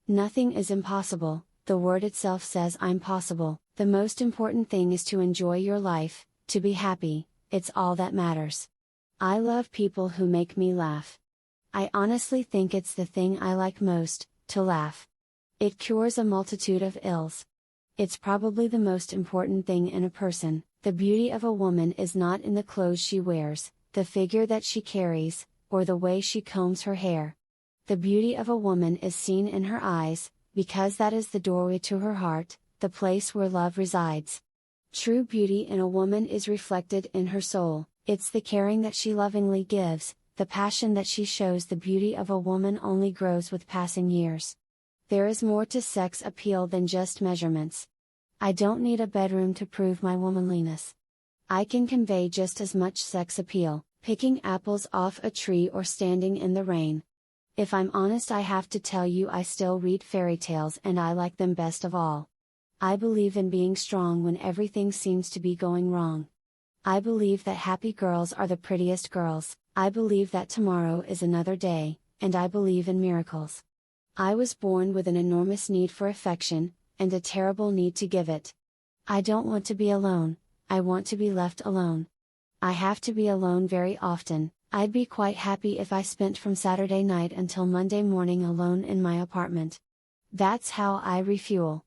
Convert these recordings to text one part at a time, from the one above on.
Nothing is impossible, the word itself says I'm possible. The most important thing is to enjoy your life, to be happy, it's all that matters. I love people who make me laugh. I honestly think it's the thing I like most, to laugh. It cures a multitude of ills. It's probably the most important thing in a person. The beauty of a woman is not in the clothes she wears, the figure that she carries, or the way she combs her hair. The beauty of a woman is seen in her eyes, because that is the doorway to her heart, the place where love resides. True beauty in a woman is reflected in her soul, it's the caring that she lovingly gives, the passion that she shows. The beauty of a woman only grows with passing years. There is more to sex appeal than just measurements. I don't need a bedroom to prove my womanliness. I can convey just as much sex appeal, picking apples off a tree or standing in the rain. If I'm honest, I have to tell you, I still read fairy tales and I like them best of all. I believe in being strong when everything seems to be going wrong. I believe that happy girls are the prettiest girls, I believe that tomorrow is another day, and I believe in miracles. I was born with an enormous need for affection, and a terrible need to give it. I don't want to be alone, I want to be left alone. I have to be alone very often. I'd be quite happy if I spent from Saturday night until Monday morning alone in my apartment. That's how I refuel.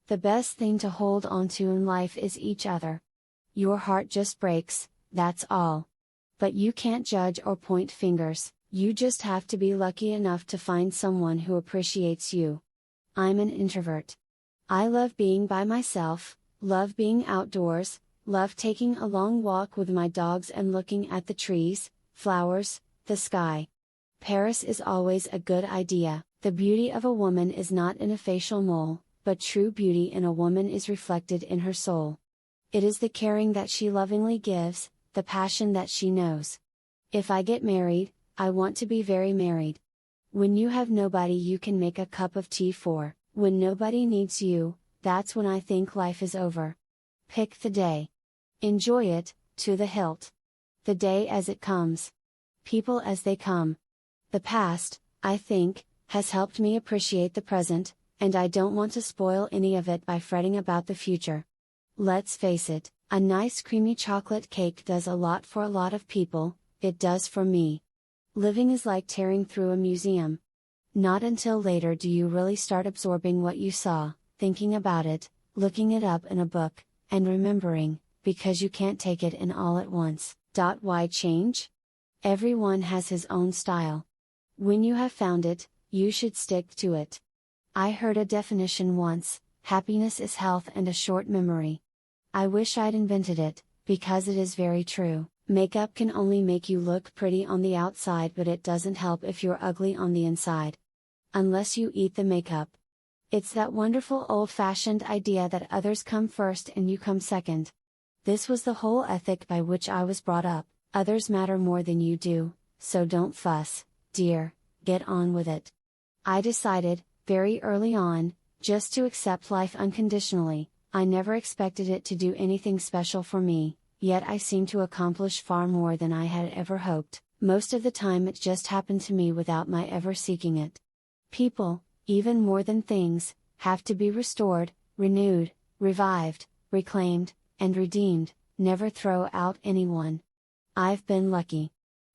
The best thing to hold on to in life is each other. Your heart just breaks, that's all. But you can't judge or point fingers, you just have to be lucky enough to find someone who appreciates you. I'm an introvert. I love being by myself, love being outdoors, love taking a long walk with my dogs and looking at the trees, flowers, the sky. Paris is always a good idea. The beauty of a woman is not in a facial mole, but true beauty in a woman is reflected in her soul. It is the caring that she lovingly gives, the passion that she knows. If I get married, I want to be very married. When you have nobody you can make a cup of tea for, when nobody needs you, that's when I think life is over. Pick the day. Enjoy it, to the hilt. The day as it comes. People as they come. The past, I think, has helped me appreciate the present, and I don't want to spoil any of it by fretting about the future. Let's face it, a nice creamy chocolate cake does a lot for a lot of people, it does for me. Living is like tearing through a museum. Not until later do you really start absorbing what you saw, thinking about it, looking it up in a book, and remembering, because you can't take it in all at once. Why change? Everyone has his own style. When you have found it, you should stick to it. I heard a definition once: happiness is health and a short memory. I wish I'd invented it, because it is very true. Makeup can only make you look pretty on the outside, but it doesn't help if you're ugly on the inside. Unless you eat the makeup. It's that wonderful old-fashioned idea that others come first and you come second. This was the whole ethic by which I was brought up: others matter more than you do, so don't fuss, dear, get on with it. I decided, very early on, just to accept life unconditionally. I never expected it to do anything special for me, yet I seem to accomplish far more than I had ever hoped. Most of the time it just happened to me without my ever seeking it. People, even more than things, have to be restored, renewed, revived, reclaimed, and redeemed. Never throw out anyone. I've been lucky.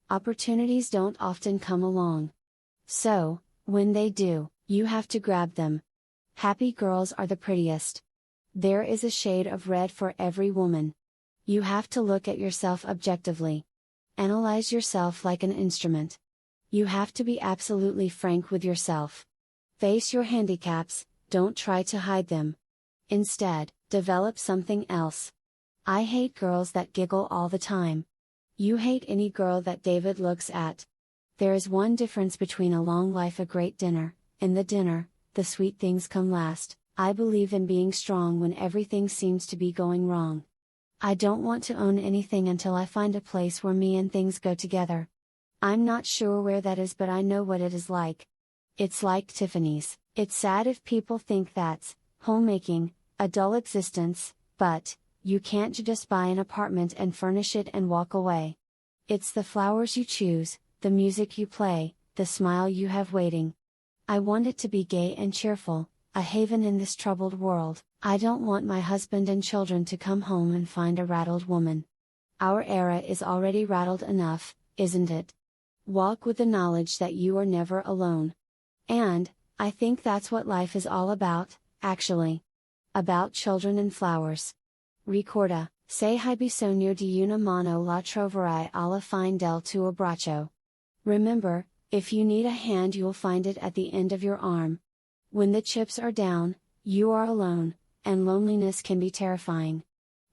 Opportunities don't often come along. So, when they do, you have to grab them. Happy girls are the prettiest. There is a shade of red for every woman. You have to look at yourself objectively. Analyze yourself like an instrument. You have to be absolutely frank with yourself. Face your handicaps, don't try to hide them. Instead, develop something else. I hate girls that giggle all the time. You hate any girl that David looks at. There is one difference between a long life, a great dinner. In the dinner, the sweet things come last. I believe in being strong when everything seems to be going wrong. I don't want to own anything until I find a place where me and things go together. I'm not sure where that is, but I know what it is like. It's like Tiffany's. It's sad if people think that's homemaking, a dull existence, but you can't just buy an apartment and furnish it and walk away. It's the flowers you choose, the music you play, the smile you have waiting. I want it to be gay and cheerful, a haven in this troubled world. I don't want my husband and children to come home and find a rattled woman. Our era is already rattled enough, isn't it? Walk with the knowledge that you are never alone. And, I think that's what life is all about, actually. About children and flowers. Ricorda, se hai bisogno di una mano la troverai alla fine del tuo braccio. Remember, if you need a hand you'll find it at the end of your arm. When the chips are down, you are alone, and loneliness can be terrifying.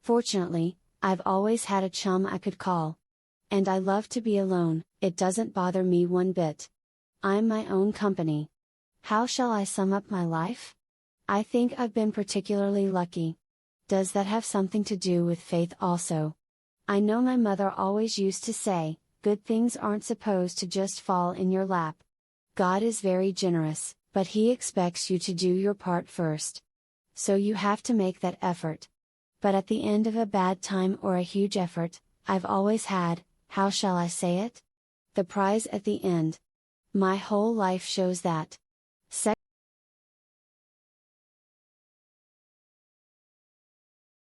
Fortunately, I've always had a chum I could call. And I love to be alone, it doesn't bother me one bit. I'm my own company. How shall I sum up my life? I think I've been particularly lucky. Does that have something to do with faith also? I know my mother always used to say, good things aren't supposed to just fall in your lap. God is very generous, but He expects you to do your part first. So you have to make that effort. But at the end of a bad time or a huge effort, I've always had, how shall I say it? The prize at the end. My whole life shows that.